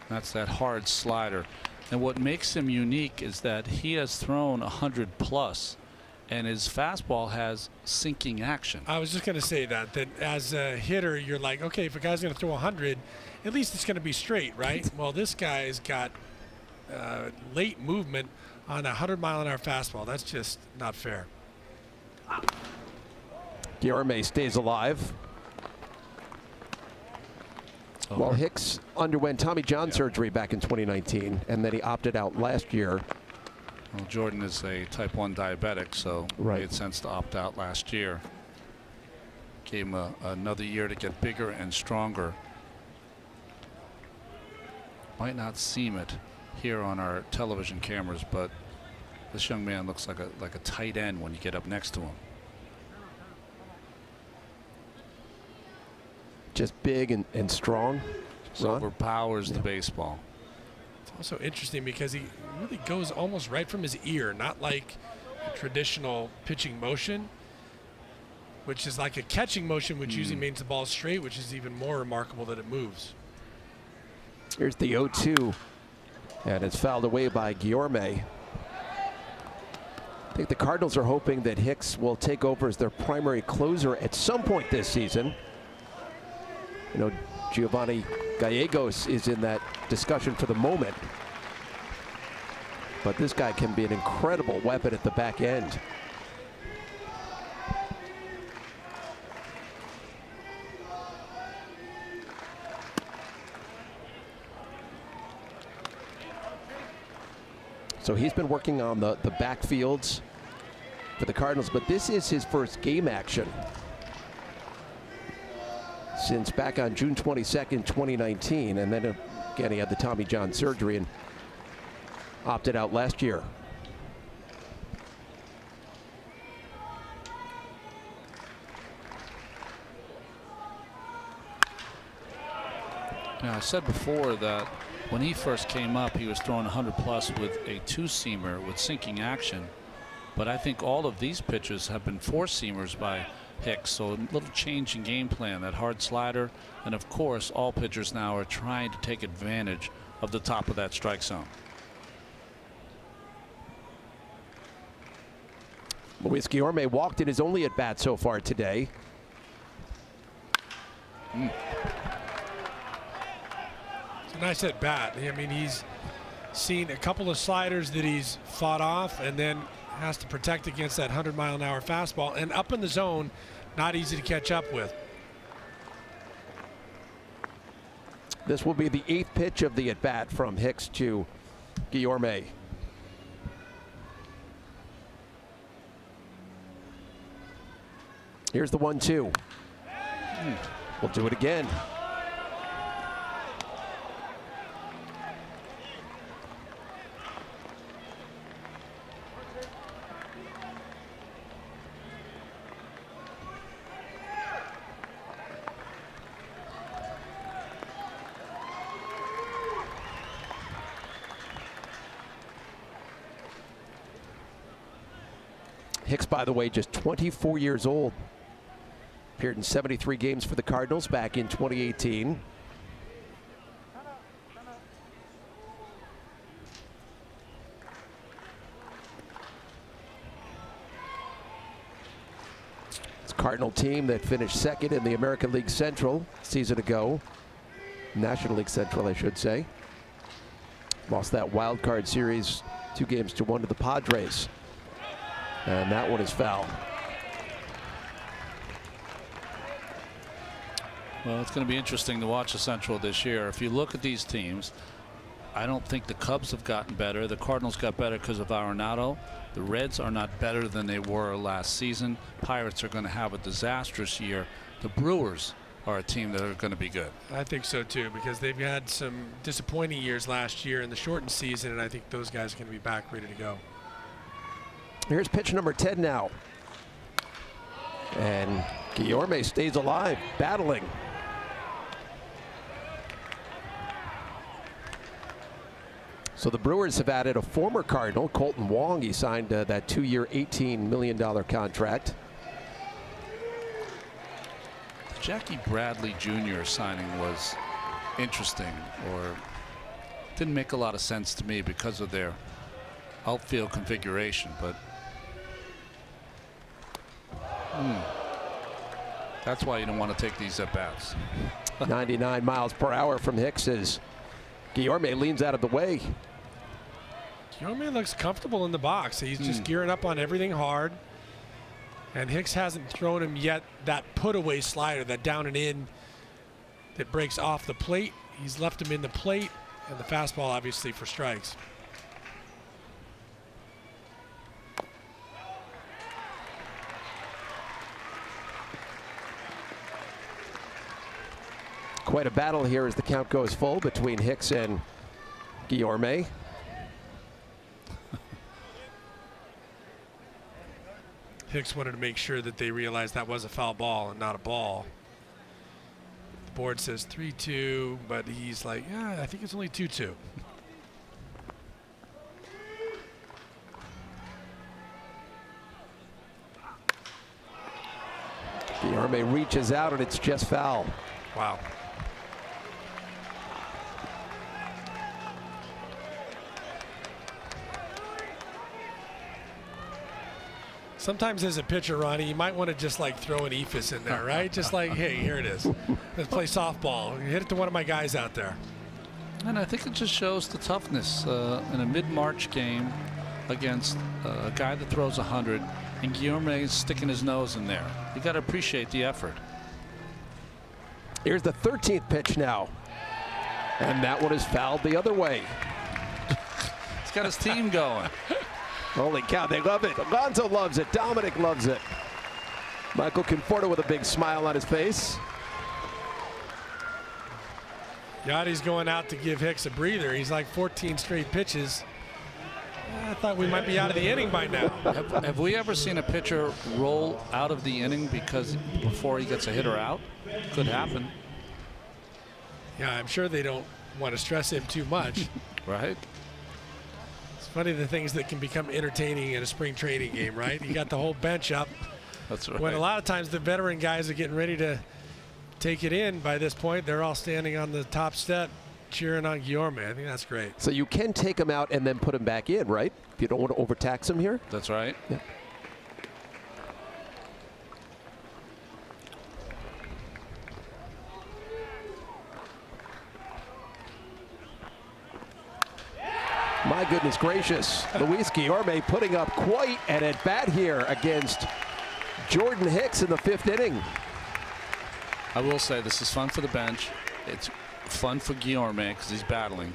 That's that hard slider. And what makes him unique is that he has thrown 100 plus, and his fastball has sinking action. I was just going to say that as a hitter, you're like, okay, if a guy's going to throw 100, at least it's going to be straight, right? Well, this guy's got late movement on a 100-mile-an-hour fastball. That's just not fair. Guillorme stays alive. Well, Hicks underwent Tommy John surgery back in 2019, and then he opted out last year. Well, Jordan is a type 1 diabetic, so it made sense to opt out last year. Gave him another year to get bigger and stronger. Might not seem it here on our television cameras, but this young man looks like a tight end when you get up next to him. Just big and strong. So overpowers the baseball. It's also interesting because he really goes almost right from his ear, not like a traditional pitching motion, which is like a catching motion, which usually means the ball's straight, which is even more remarkable that it moves. Here's the 0-2, and it's fouled away by Guillorme. I think the Cardinals are hoping that Hicks will take over as their primary closer at some point this season. You know, Giovanni Gallegos is in that discussion for the moment. But this guy can be an incredible weapon at the back end. So he's been working on the backfields for the Cardinals, but this is his first game action since back on June 22nd, 2019. And then again, he had the Tommy John surgery and opted out last year. Yeah, I said before that when he first came up, he was throwing 100 plus with a two-seamer with sinking action. But I think all of these pitches have been four-seamers by Hicks, so a little change in game plan, that hard slider, and of course all pitchers now are trying to take advantage of the top of that strike zone. Luis Guillorme walked in his only at bat so far today. It's a nice at bat. I mean, he's seen a couple of sliders that he's fought off and then has to protect against that 100-mile-an-hour fastball, and up in the zone, not easy to catch up with. This will be the 8th pitch of the at bat from Hicks to Guillorme. Here's the 1-2. We'll do it again. Hicks, by the way, just 24 years old. Appeared in 73 games for the Cardinals back in 2018. It's a Cardinal team that finished second in the American League Central a season ago. National League Central, I should say. Lost that wild card series 2-1 to the Padres. And that one is foul. Well, it's going to be interesting to watch the Central this year. If you look at these teams, I don't think the Cubs have gotten better. The Cardinals got better because of Arenado. The Reds are not better than they were last season. Pirates are going to have a disastrous year. The Brewers are a team that are going to be good. I think so too, because they've had some disappointing years last year in the shortened season, and I think those guys are going to be back ready to go. Here's pitch number 10 now. And Guillorme stays alive, battling. So the Brewers have added a former Cardinal, Colton Wong. He signed that 2-year, $18 million contract. The Jackie Bradley Jr. signing was interesting, or Didn't make a lot of sense to me because of their outfield configuration, but that's why you don't want to take these at bats. 99 miles per hour from Hicks as Guillorme leans out of the way. Guillorme looks comfortable in the box. He's just gearing up on everything hard. And Hicks hasn't thrown him yet that put-away slider, that down and in that breaks off the plate. He's left him in the plate, and the fastball obviously for strikes. Quite a battle here as the count goes full between Hicks and Guillorme. Hicks wanted to make sure that they realized that was a foul ball and not a ball. The board says 3-2, but he's like, yeah, I think it's only 2-2. Guillorme reaches out and it's just foul. Wow. Sometimes as a pitcher, Ronnie, you might want to just like throw an ephus in there, right? Just like, hey, here it is. Let's play softball. Hit it to one of my guys out there. And I think it just shows the toughness in a mid-March game against a guy that throws 100, and Guillorme is sticking his nose in there. You got to appreciate the effort. Here's the 13th pitch now. And that one is fouled the other way. He's got his team going. Holy cow, they love it. Alonso loves it. Dominic loves it. Michael Conforto with a big smile on his face. Yachty's going out to give Hicks a breather. He's like 14 straight pitches. I thought we might be out of the inning by now. Have we ever seen a pitcher roll out of the inning because before he gets a hitter out? Could happen. Yeah, I'm sure they don't want to stress him too much. Right? It's funny the things that can become entertaining in a spring training game, right? You got the whole bench up. That's right. When a lot of times the veteran guys are getting ready to take it in by this point, they're all standing on the top step cheering on Guillorme. I think that's great. So you can take him out and then put him back in, right? If you don't want to overtax him here. That's right. Yeah. My goodness gracious. Luis Guillorme putting up quite an at-bat here against Jordan Hicks in the 5th inning. I will say this is fun for the bench. It's fun for Guillorme because he's battling.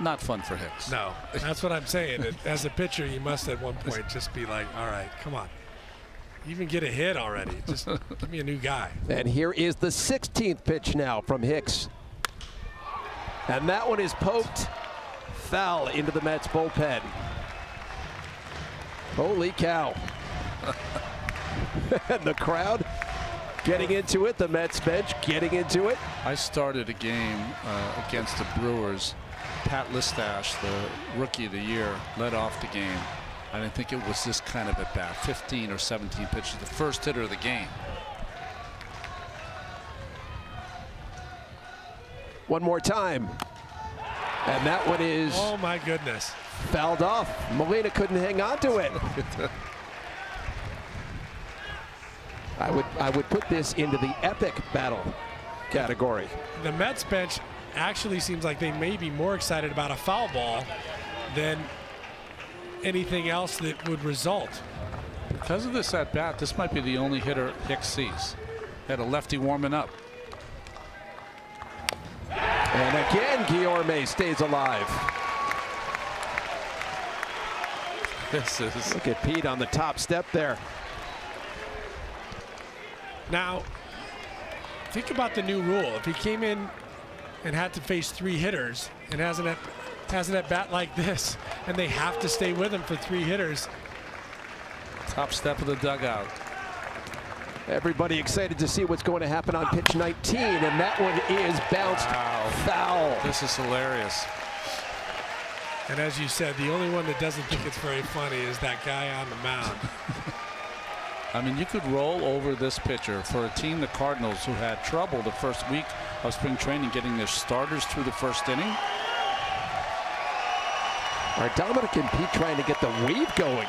Not fun for Hicks. No, that's what I'm saying. As a pitcher, you must at one point just be like, all right, come on. Even get a hit already. Just give me a new guy. And here is the 16th pitch now from Hicks. And that one is poked foul into the Mets bullpen. Holy cow. And the crowd getting into it. The Mets bench getting into it. I started a game against the Brewers. Pat Listash, the rookie of the year, led off the game. I didn't think it was this kind of at bat. 15 or 17 pitches, the first hitter of the game. One more time. And that one is, oh my goodness, fouled off. Molina couldn't hang on to it. I would put this into the epic battle category. The Mets bench actually seems like they may be more excited about a foul ball than anything else that would result. Because of this at bat, this might be the only hitter Hicks sees. Had a lefty warming up. And again, Guillorme stays alive. This is. Look at Pete on the top step there. Now, think about the new rule. If he came in and had to face 3 hitters and has an at bat like this, and they have to stay with him for 3 hitters. Top step of the dugout. Everybody excited to see what's going to happen on pitch 19, and that one is bounced foul. This is hilarious. And as you said, the only one that doesn't think it's very funny is that guy on the mound. I mean, you could roll over this pitcher for a team, the Cardinals, who had trouble the first week of spring training getting their starters through the first inning. Are Dominic and Pete trying to get the weave going?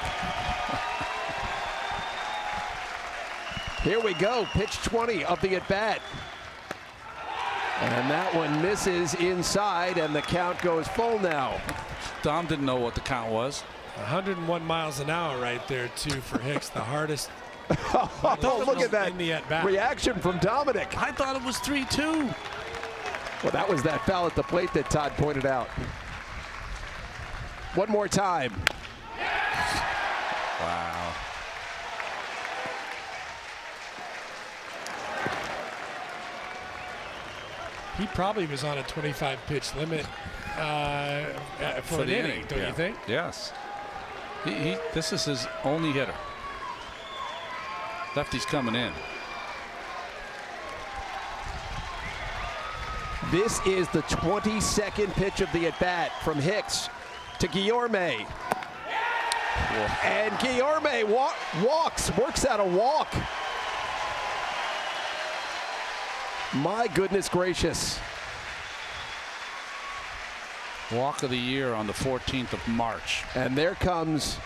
Here we go, pitch 20 of the at-bat. And that one misses inside, and the count goes full now. Dom didn't know what the count was. 101 miles an hour right there, too, for Hicks, the hardest. Oh, look at that in the at-bat. reaction from Dominic. I thought it was 3-2. Well, that was that foul at the plate that Todd pointed out. One more time. Wow. He probably was on a 25-pitch limit for an the inning, don't you think? Yes. This is his only hitter. Lefty's coming in. This is the 22nd pitch of the at-bat from Hicks to Guillorme. And Guillorme works out a walk. My goodness gracious. Walk of the year on the 14th of March. And there comes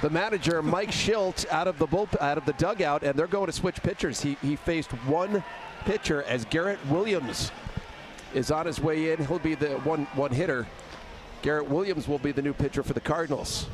the manager, Mike Schilt, out of the dugout, and they're going to switch pitchers. He faced one pitcher as Garrett Williams is on his way in. He'll be the one hitter. Garrett Williams will be the new pitcher for the Cardinals.